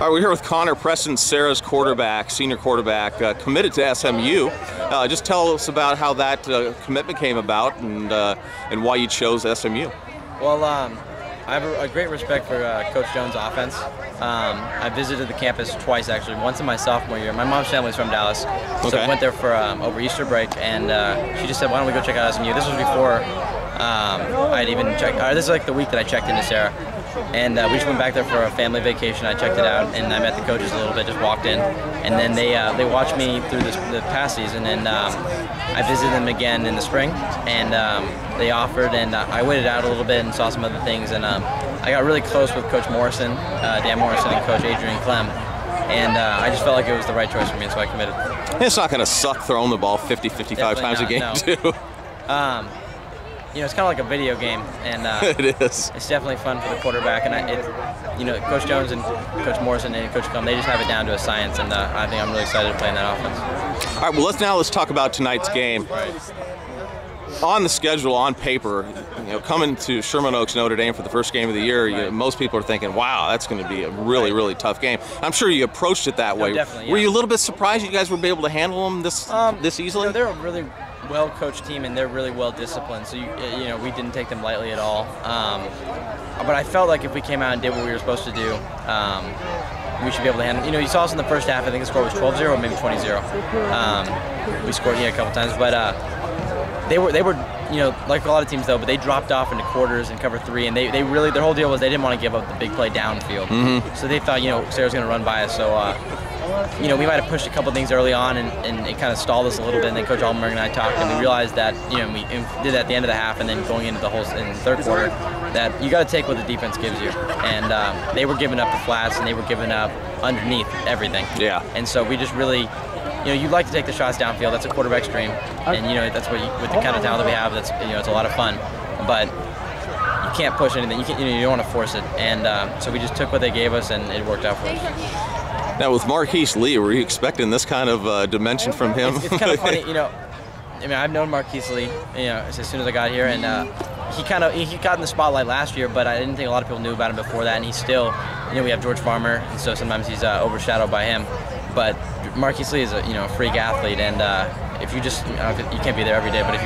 All right, we're here with Conner Preston, Serra's quarterback, senior quarterback, committed to SMU. Just tell us about how that commitment came about and why you chose SMU. Well, I have a great respect for Coach Jones' offense. I visited the campus twice, actually. Once in my sophomore year. My mom's family's from Dallas, so I went there for over Easter break, and she just said, "Why don't we go check out SMU?" This was before I'd even checked. This is like the week that I checked into Serra, and we just went back there for a family vacation. I checked it out, and I met the coaches a little bit. Just walked in, and then they watched me through the past season, and I visited them again in the spring, and they offered, and I waited out a little bit and saw some other things, and I got really close with Coach Morrison, Dan Morrison, and Coach Adrian Clem, and I just felt like it was the right choice for me, so I committed. It's not going to suck throwing the ball 50, 55 times a game, no. too. You know, it's kind of like a video game, and it is. It's definitely fun for the quarterback, and you know, Coach Jones and Coach Morrison and Coach Clem, they just have it down to a science, and I think I'm really excited to play in that offense. All right, well, let's talk about tonight's game. On the schedule, on paper, you know, coming to Sherman Oaks, Notre Dame for the first game of the year, most people are thinking, wow, that's going to be a really, really tough game. I'm sure you approached it that way. Definitely, yeah. Were you a little bit surprised you guys would be able to handle them this easily? You know, they're a really well-coached team, and they're really well-disciplined, so you know, we didn't take them lightly at all. But I felt like if we came out and did what we were supposed to do, we should be able to handle. You know, you saw us in the first half. I think the score was 12-0 or maybe 20-0. We scored a couple times, but they were, you know, like a lot of teams though. But they dropped off into quarters and cover three, and they really, their whole deal was they didn't want to give up the big play downfield. Mm-hmm. So they thought, you know, Serra's going to run by us. So you know, we might have pushed a couple things early on, and it kind of stalled us a little bit. And then Coach Allenberg and I talked, and we realized that, you know, we did that at the end of the half, and then going into the whole in the third quarter, that you got to take what the defense gives you. And they were giving up the flats, and they were giving up underneath everything. Yeah. And so we just really, you know, you like to take the shots downfield. That's a quarterback's dream, and you know that's what with the kind of talent that we have. That's, you know, it's a lot of fun, but you can't push anything. You don't want to force it, and so we just took what they gave us, and it worked out for us. Now, with Marquise Lee, were you expecting this kind of dimension from him? It's kind of funny, you know. I mean, I've known Marquise Lee, you know, as soon as I got here, and he got in the spotlight last year, but I didn't think a lot of people knew about him before that. And he's still, you know, we have George Farmer, and so sometimes he's overshadowed by him. But Marquise Lee is a freak athlete, and if you just, you can't be there every day, but if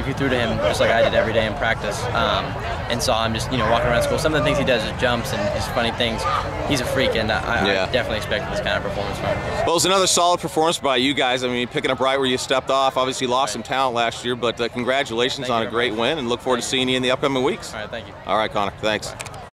you threw to him just like I did every day in practice, and saw him just, you know, walking around school, some of the things he does is jumps and his funny things, he's a freak, and I definitely expected this kind of performance from him. Well, it was another solid performance by you guys. I mean, picking up right where you stepped off. Obviously lost some talent last year, but congratulations on a great win, and look forward to seeing you in the upcoming weeks. All right, thank you. All right, Conner, thanks. Bye.